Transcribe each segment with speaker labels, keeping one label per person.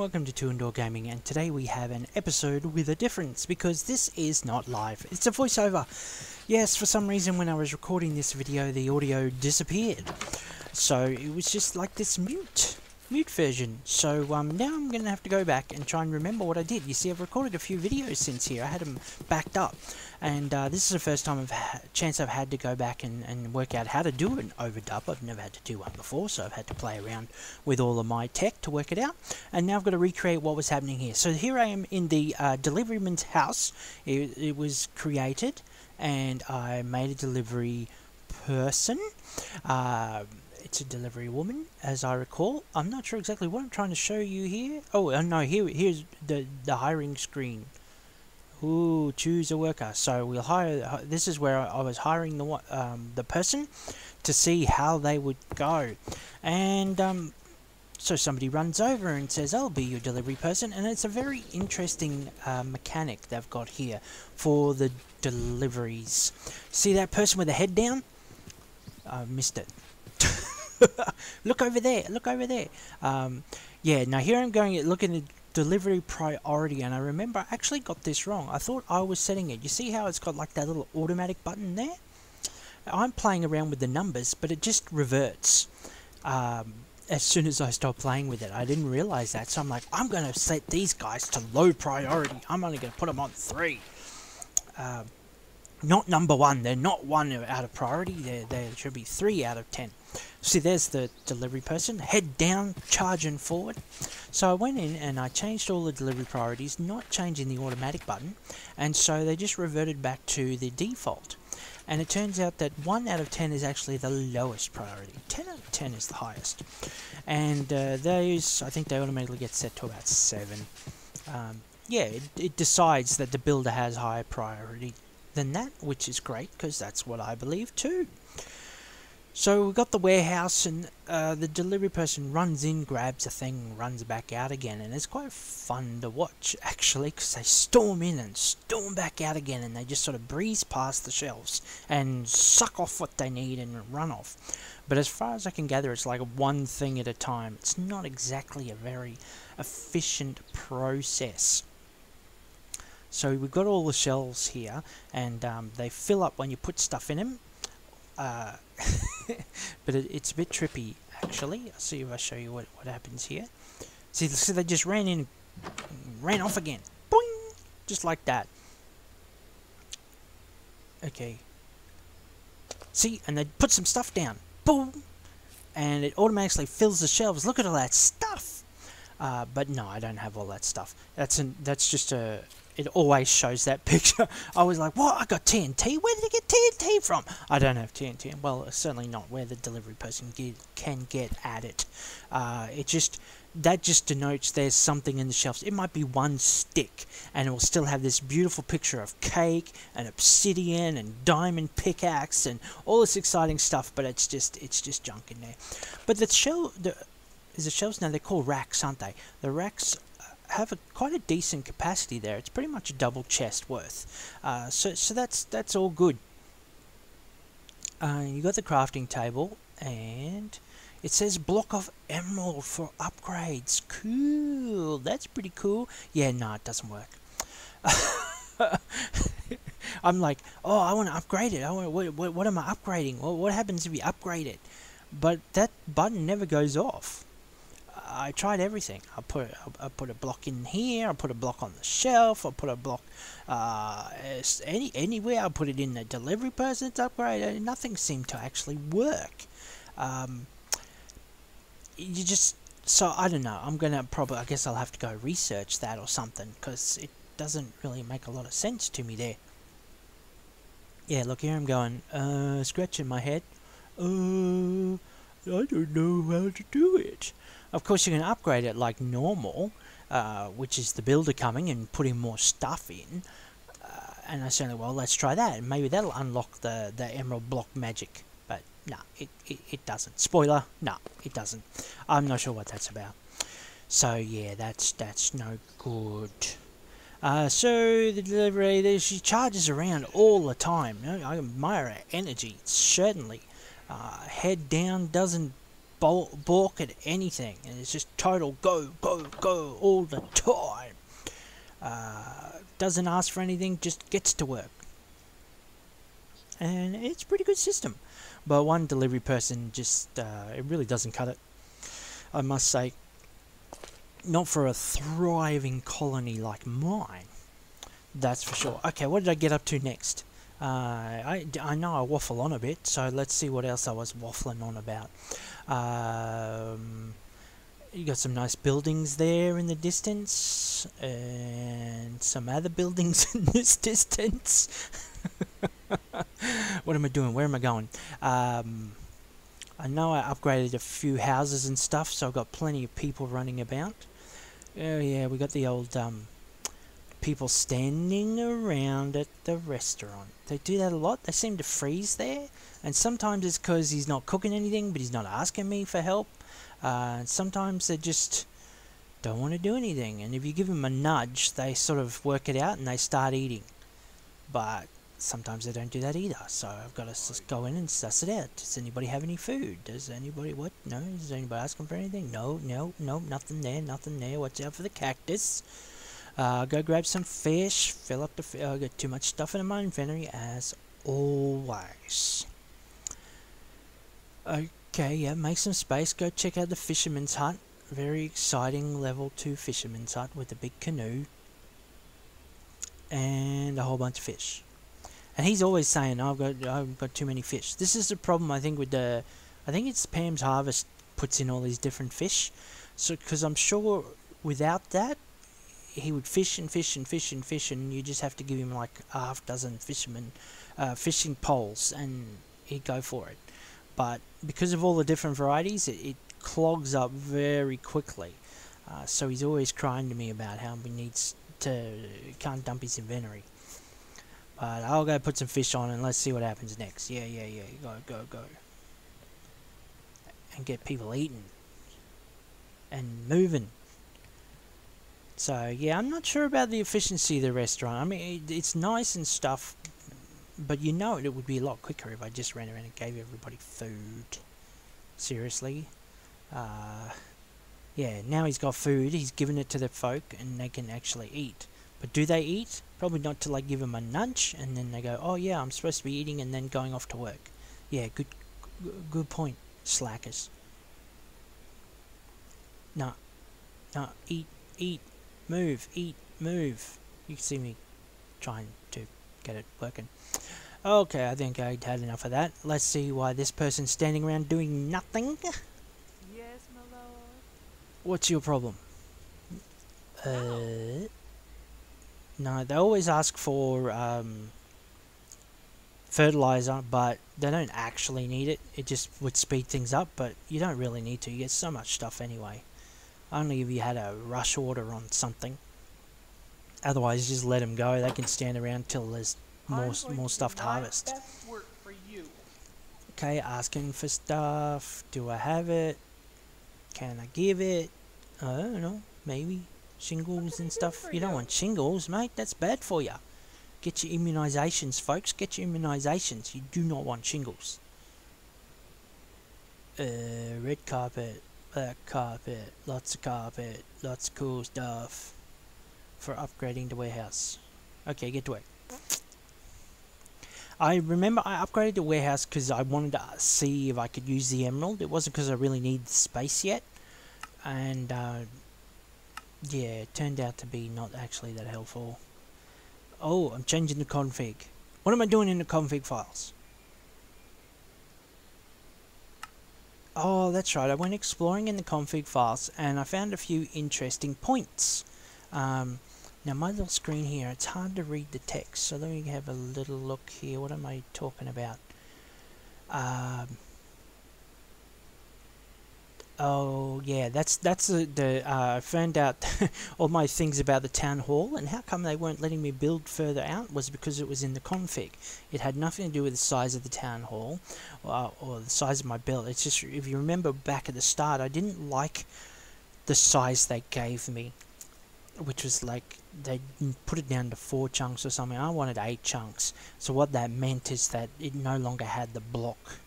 Speaker 1: welcome to Two Indoor Gaming, and today we have an episode with a difference because this is not live, it's a voiceover. Yes, for some reason when I was recording this video the audio disappeared, so it was just like this mute version. So now I'm going to have to go back and try and remember what I did. You see, I've recorded a few videos since here, I had them backed up, and this is the first time I've had to go back and work out how to do an overdub. I've never had to do one before, so I've had to play around with all of my tech to work it out, and now I've got to recreate what was happening here. So here I am in the deliveryman's house. It was created, and I made a delivery person. It's a delivery woman, as I recall. I'm not sure exactly what I'm trying to show you here. Oh, no, here's the hiring screen. Ooh, choose a worker. So we'll hire. This is where I was hiring the person to see how they would go, and so somebody runs over and says, "I'll be your delivery person," and it's a very interesting mechanic they've got here for the deliveries. See that person with the head down? I missed it. Look over there, look over there. Yeah, now here I'm going at looking at delivery priority, and I remember I actually got this wrong. I thought I was setting it. You see how it's got like that little automatic button there? I'm playing around with the numbers, but it just reverts as soon as I stop playing with it. I didn't realize that, so I'm like, I'm going to set these guys to low priority. I'm only going to put them on 3. Not number 1. They're not 1 out of priority. They should be 3 out of 10. See, there's the delivery person, head down, charging forward. So I went in and I changed all the delivery priorities, not changing the automatic button, and so they just reverted back to the default. And it turns out that 1 out of 10 is actually the lowest priority. 10 out of 10 is the highest. And those, I think they automatically get set to about 7. Yeah, it decides that the builder has higher priority than that, which is great, because that's what I believe too. So we've got the warehouse, and the delivery person runs in, grabs a thing, runs back out again, and it's quite fun to watch actually, because they storm in and storm back out again, and they just sort of breeze past the shelves and suck off what they need and run off. But as far as I can gather, it's like one thing at a time. It's not exactly a very efficient process. So we've got all the shelves here, and they fill up when you put stuff in them. But it's a bit trippy actually. I'll see if I show you what happens here. See, they just ran in, ran off again. Boing! Just like that. Okay. See, and they put some stuff down. Boom! And it automatically fills the shelves. Look at all that stuff. But no, I don't have all that stuff. That's just a... It always shows that picture. I was like, what? I got TNT? Where did he get TNT from? I don't have TNT. Well, certainly not where the delivery person can get at it. That just denotes there's something in the shelves. It might be one stick, and it will still have this beautiful picture of cake and obsidian and diamond pickaxe and all this exciting stuff, but it's just junk in there. But the shelves now, they're called racks, aren't they? The racks have quite a decent capacity there. It's pretty much a double chest worth. So that's all good. You got the crafting table, and it says block of emerald for upgrades. Cool. That's pretty cool. Yeah, no, it doesn't work. I'm like, oh, I want to upgrade it. What am I upgrading? What happens if you upgrade it? But that button never goes off. I tried everything. I put a block in here. I put a block on the shelf. I put a block anywhere. I put it in the delivery person's upgrade. Nothing seemed to actually work. So I don't know. I'm gonna probably. I guess I'll have to go research that or something, because it doesn't really make a lot of sense to me there. Yeah, look here. I'm going scratching my head. I don't know how to do it. Of course, you can upgrade it like normal, which is the builder coming and putting more stuff in. And I said, well, let's try that. And maybe that'll unlock the emerald block magic. But no, it doesn't. Spoiler, no, it doesn't. I'm not sure what that's about. So yeah, that's no good. So the delivery, she charges around all the time. I admire her energy, certainly. Head down, doesn't balk at anything, and it's just total go, go, go all the time. Doesn't ask for anything, just gets to work. And it's a pretty good system. But one delivery person just, it really doesn't cut it, I must say. Not for a thriving colony like mine, that's for sure. Okay, what did I get up to next? I know I waffle on a bit, so let's see what else I was waffling on about. You got some nice buildings there in the distance, and some other buildings in this distance. What am I doing? Where am I going? I know I upgraded a few houses and stuff, so I've got plenty of people running about. Oh yeah, we got the old people standing around at the restaurant. They do that a lot. They seem to freeze there, and sometimes it's because he's not cooking anything, but he's not asking me for help. And sometimes they just don't want to do anything, and if you give them a nudge, they sort of work it out and they start eating. But sometimes they don't do that either, so I've got to just go in and suss it out. Does anybody have any food? Does anybody, what? No? Is anybody asking for anything? No, no, no, nothing there, nothing there. Watch out for the cactus. Go grab some fish, fill up the I got too much stuff in my inventory as always. Okay, yeah, make some space, go check out the fisherman's hut. Very exciting level 2 fisherman's hut with a big canoe and a whole bunch of fish. And he's always saying, oh, I've got too many fish. This is the problem, I think, with the... I think it's Pam's Harvest puts in all these different fish. So, because I'm sure without that, he would fish and fish and fish and fish, and you just have to give him like a half dozen fishing poles, and he'd go for it. But because of all the different varieties, it clogs up very quickly. So he's always crying to me about how he can't dump his inventory. But I'll go put some fish on and let's see what happens next. Yeah. Go. And get people eating. And moving. So, yeah, I'm not sure about the efficiency of the restaurant. I mean, it's nice and stuff, but you know it would be a lot quicker if I just ran around and gave everybody food. Seriously. Yeah, now he's got food, he's given it to the folk, and they can actually eat. But do they eat? Probably not to like give them a nudge, and then they go, oh yeah, I'm supposed to be eating, and then going off to work. Yeah, good point, slackers. No, eat, move, eat, move. You can see me trying to get it working. Okay, I think I had enough of that. Let's see why this person's standing around doing nothing.
Speaker 2: Yes, my lord.
Speaker 1: What's your problem? No, they always ask for fertilizer, but they don't actually need it. It just would speed things up, but you don't really need to. You get so much stuff anyway. Only if you had a rush order on something. Otherwise, just let them go. They can stand around till there's more stuff to harvest.
Speaker 2: Best work for you.
Speaker 1: Okay, asking for stuff. Do I have it? Can I give it? I don't know. Maybe shingles and stuff. You don't want shingles, mate. That's bad for you. Get your immunisations, folks. Get your immunisations. You do not want shingles. Red carpet, black carpet, lots of cool stuff for upgrading the warehouse. Okay, get to work. I remember I upgraded the warehouse because I wanted to see if I could use the emerald. It wasn't because I really needed the space yet. And yeah, it turned out to be not actually that helpful. Oh, I'm changing the config. What am I doing in the config files? Oh, that's right. I went exploring in the config files and I found a few interesting points. Now my little screen here, it's hard to read the text, so let me have a little look here. What am I talking about? Oh yeah, that's I found out all my things about the town hall, and how come they weren't letting me build further out was because it was in the config. It had nothing to do with the size of the town hall or the size of my build. It's just, if you remember back at the start, I didn't like the size they gave me, which was like they put it down to 4 chunks or something. I wanted 8 chunks. So what that meant is that it no longer had the block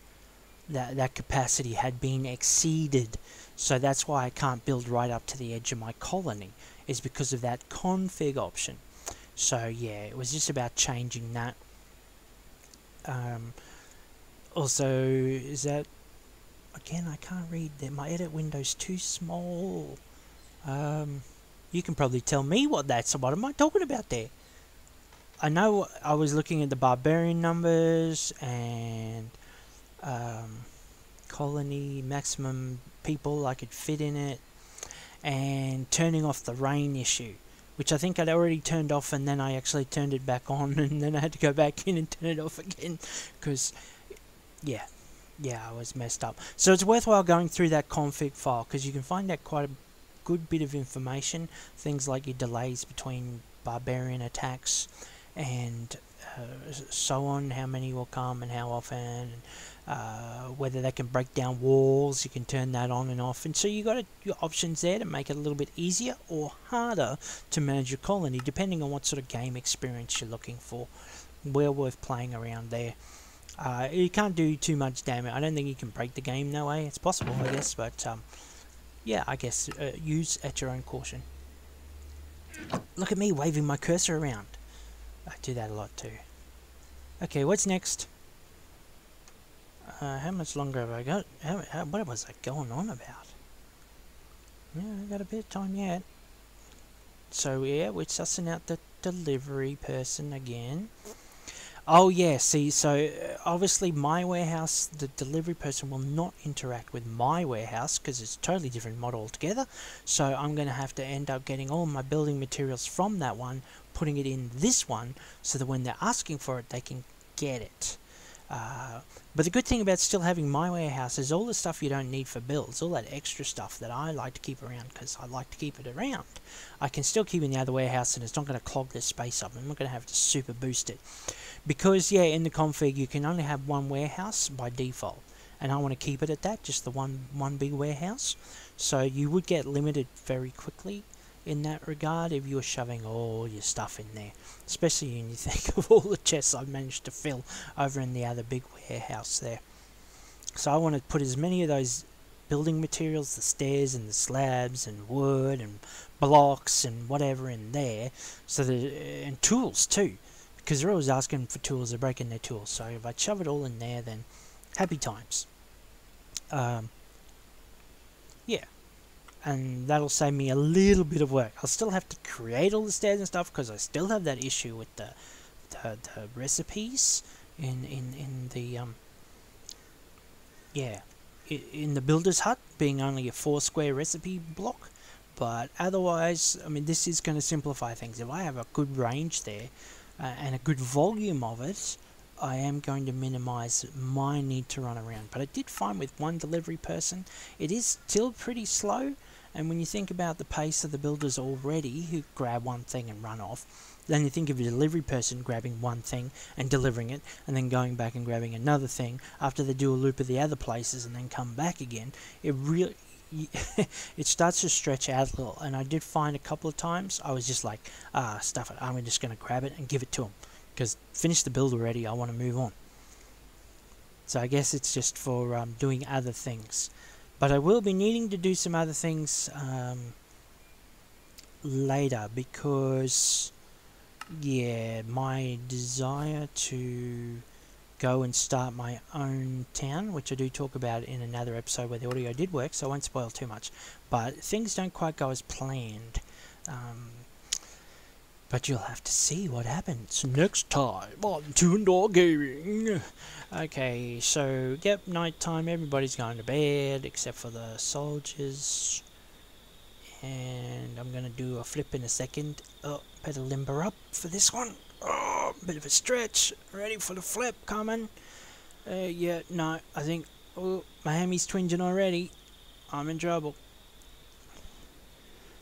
Speaker 1: that capacity had been exceeded. So that's why I can't build right up to the edge of my colony, is because of that config option. So yeah, it was just about changing that. Also, is that, again, I can't read that. My edit window's too small. You can probably tell me what am I talking about there? I know I was looking at the barbarian numbers and colony maximum people I could fit in it, and turning off the rain issue, which I think I'd already turned off, and then I actually turned it back on, and then I had to go back in and turn it off again, because yeah, I was messed up. So it's worthwhile going through that config file, because you can find out quite a good bit of information, things like your delays between barbarian attacks and so on, how many will come and how often, whether they can break down walls. You can turn that on and off, and so you got your options there to make it a little bit easier or harder to manage your colony, depending on what sort of game experience you're looking for. Well worth playing around there. You can't do too much damage. I don't think you can break the game, no way. It's possible, I guess, but yeah, I guess use at your own caution. Look at me waving my cursor around. I do that a lot too. Okay, what's next? How much longer have I got? What was I going on about? Yeah, I got a bit of time yet. So yeah, we're sussing out the delivery person again. Oh yeah, see, so obviously my warehouse, the delivery person will not interact with my warehouse because it's a totally different model altogether. So I'm going to have to end up getting all my building materials from that one, putting it in this one, so that when they're asking for it, they can get it. But the good thing about still having my warehouse is all the stuff you don't need for builds, all that extra stuff that I like to keep around because I like to keep it around, I can still keep in the other warehouse, and it's not going to clog the space up. I'm not going to have to super boost it. Because, yeah, in the config you can only have one warehouse by default, and I want to keep it at that, just the one big warehouse. So you would get limited very quickly in that regard if you were shoving all your stuff in there, especially when you think of all the chests I've managed to fill over in the other big warehouse there. So I want to put as many of those building materials, the stairs and the slabs and wood and blocks and whatever in there, so that, and tools too, because they're always asking for tools, they're breaking their tools. So if I shove it all in there, then happy times. Yeah, and that'll save me a little bit of work. I'll still have to create all the stairs and stuff because I still have that issue with the recipes in the yeah, in the builder's hut being only a 4 square recipe block. But otherwise, I mean, this is going to simplify things. If I have a good range there and a good volume of it, I am going to minimize my need to run around. But I did find with one delivery person, it is still pretty slow. And when you think about the pace of the builders already, who grab one thing and run off, then you think of a delivery person grabbing one thing and delivering it, and then going back and grabbing another thing after they do a loop of the other places and then come back again. It really, it starts to stretch out a little. And I did find a couple of times I was just like, stuff it, I'm just going to grab it and give it to them, because finish the build already, I want to move on. So I guess it's just for doing other things. But I will be needing to do some other things later, because yeah, my desire to go and start my own town, which I do talk about in another episode where the audio did work, so I won't spoil too much, but things don't quite go as planned. But you'll have to see what happens next time on Two Door Gaming. Okay, so, yep, night time, everybody's going to bed, except for the soldiers. And I'm going to do a flip in a second. Oh, better limber up for this one. Oh, bit of a stretch. Ready for the flip coming. Yeah, no, I think, oh, my hammy's twinging already. I'm in trouble.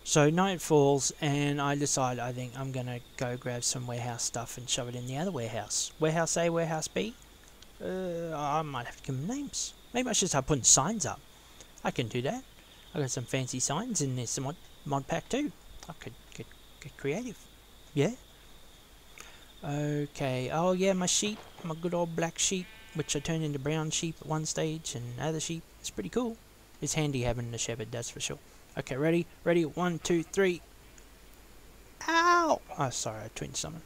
Speaker 1: So night falls, and I decide I think I'm going to go grab some warehouse stuff and shove it in the other warehouse. Warehouse A, warehouse B? I might have to give them names. Maybe I should start putting signs up. I can do that. I got some fancy signs in this mod pack too. I could get creative. Yeah? Okay. Oh yeah, my sheet. My good old black sheet. which I turned into brown sheep at one stage and other sheep. It's pretty cool. It's handy having a shepherd, that's for sure. Okay, ready? Ready? 1, 2, 3. Ow! Oh, sorry, I twin summoned.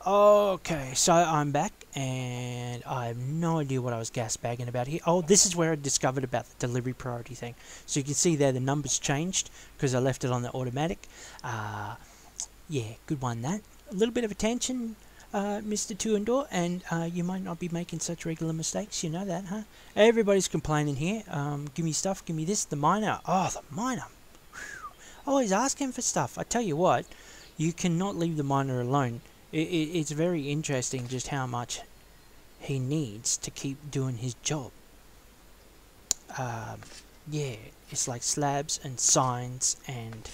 Speaker 1: Okay, so I'm back, and I have no idea what I was gas bagging about here. Oh, this is where I discovered about the delivery priority thing. So you can see there the numbers changed because I left it on the automatic. Yeah, good one that. A little bit of attention, Mr. Two and Door, and you might not be making such regular mistakes. You know that, huh? Everybody's complaining here. Give me stuff, give me this. The miner. Oh, the miner. Always asking for stuff. I tell you what, you cannot leave the miner alone. It's very interesting just how much he needs to keep doing his job. Yeah, it's like slabs and signs, and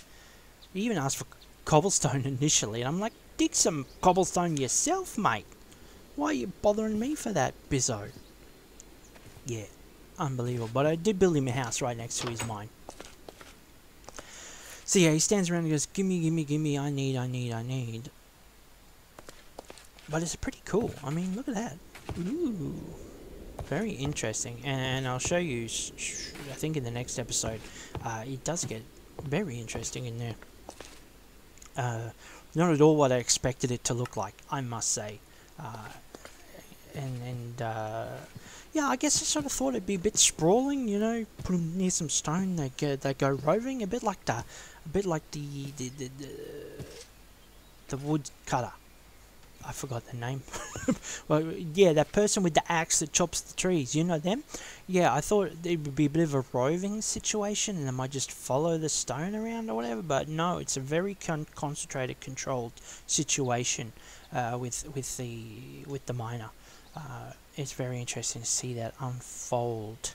Speaker 1: he even asked for cobblestone initially, and I'm like, dig some cobblestone yourself, mate. Why are you bothering me for that, bizzo? Yeah, unbelievable. But I did build him a house right next to his mine. So yeah, he stands around and goes, gimme, gimme, gimme, I need. But it's pretty cool. I mean, look at that. Ooh. Very interesting. And I'll show you, I think in the next episode, it does get very interesting in there. Not at all what I expected it to look like, I must say. Yeah, I guess I sort of thought it'd be a bit sprawling, you know, put them near some stone, they go roving, a bit like the wood cutter. I forgot the name. Well, yeah, that person with the axe that chops the trees, you know them? Yeah, I thought it would be a bit of a roving situation and they might just follow the stone around or whatever, but no, it's a very concentrated, controlled situation with the miner. It's very interesting to see that unfold.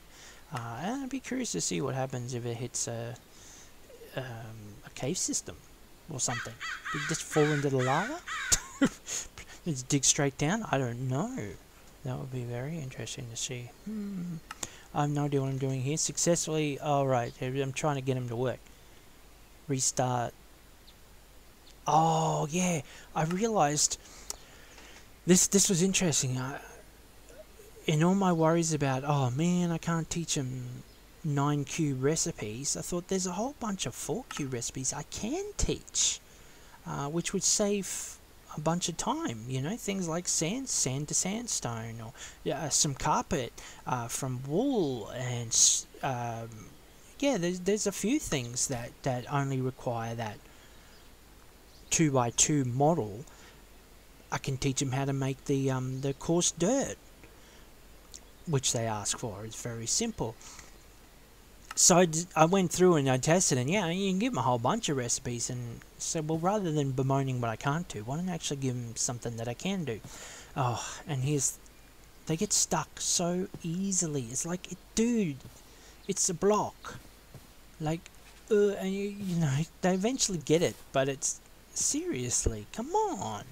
Speaker 1: And I'd be curious to see what happens if it hits a cave system or something. Did it just fall into the lava? Let's dig straight down? I don't know. That would be very interesting to see. I have no idea what I'm doing here. Successfully, alright, I'm trying to get him to work. Restart. Oh, yeah, I realised this was interesting. In all my worries about, oh man, I can't teach him 9 cube recipes, I thought there's a whole bunch of 4 cube recipes I can teach, which would save a bunch of time, you know, things like sand to sandstone, or some carpet from wool, and yeah, there's a few things that only require that 2x2 model. I can teach them how to make the coarse dirt, which they ask for. It's very simple. So I went through and I tested, and yeah, you can give them a whole bunch of recipes, and said, well, rather than bemoaning what I can't do, why don't I actually give them something that I can do? Oh, and they get stuck so easily. It's like, dude, it's a block. Like, and you know, they eventually get it, but it's, seriously, come on.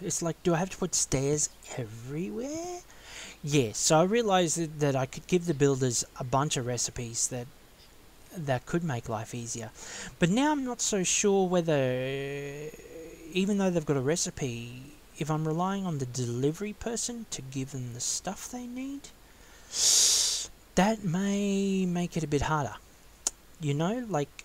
Speaker 1: It's like, do I have to put stairs everywhere? Yeah, so I realised that I could give the builders a bunch of recipes that could make life easier. But now I'm not so sure whether, even though they've got a recipe, if I'm relying on the delivery person to give them the stuff they need, that may make it a bit harder. You know, like,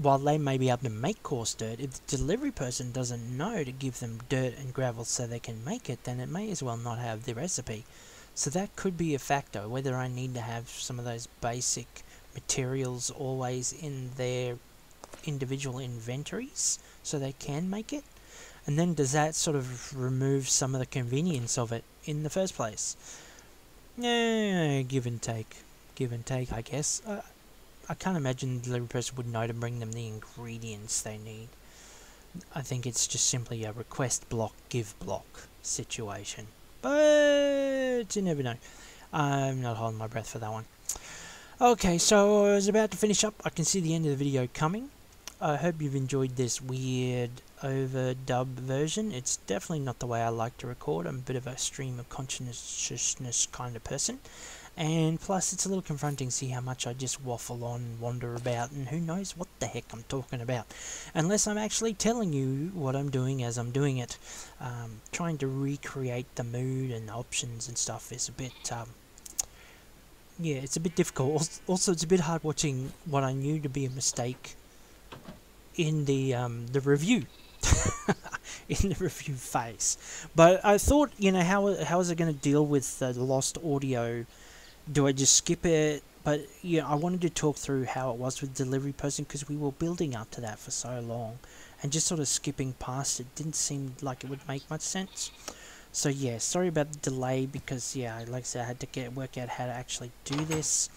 Speaker 1: while they may be able to make coarse dirt, if the delivery person doesn't know to give them dirt and gravel so they can make it, then it may as well not have the recipe. So that could be a factor, whether I need to have some of those basic materials always in their individual inventories so they can make it. And then does that sort of remove some of the convenience of it in the first place? Give and take, I guess. I can't imagine the delivery person would know to bring them the ingredients they need. I think it's just simply a request block, give block situation. But you never know. I'm not holding my breath for that one. Okay, so I was about to finish up. I can see the end of the video coming. I hope you've enjoyed this weird overdub version. It's definitely not the way I like to record. I'm a bit of a stream of consciousness kind of person. and plus it's a little confronting to see how much I just waffle on, wander about, and who knows what the heck I'm talking about, unless I'm actually telling you what I'm doing as I'm doing it. Trying to recreate the mood and the options and stuff is a bit, yeah, it's a bit difficult. Also, it's a bit hard watching what I knew to be a mistake in the review. In the review phase. But I thought, you know, how is it going to deal with the lost audio? Do I just skip it? But yeah, I wanted to talk through how it was with delivery person, because we were building up to that for so long, and just sort of skipping past it didn't seem like it would make much sense. So yeah, sorry about the delay, because yeah, like I said, I had to work out how to actually do this,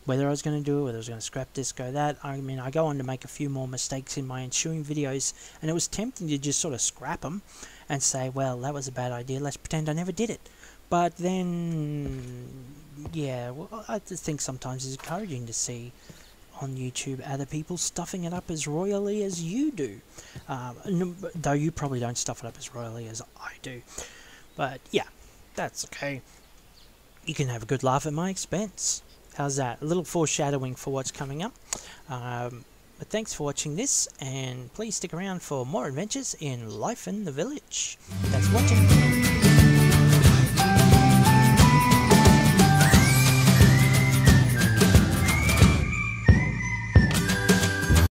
Speaker 1: whether I was going to do it, whether I was going to scrap this, go that. I mean, I go on to make a few more mistakes in my ensuing videos, and it was tempting to just sort of scrap them and say, well, that was a bad idea, let's pretend I never did it. But then, yeah, well, I just think sometimes it's encouraging to see on YouTube other people stuffing it up as royally as you do. Though you probably don't stuff it up as royally as I do. But yeah, that's okay. You can have a good laugh at my expense. How's that? A little foreshadowing for what's coming up. But thanks for watching this, and please stick around for more adventures in life in the village. Thanks for watching.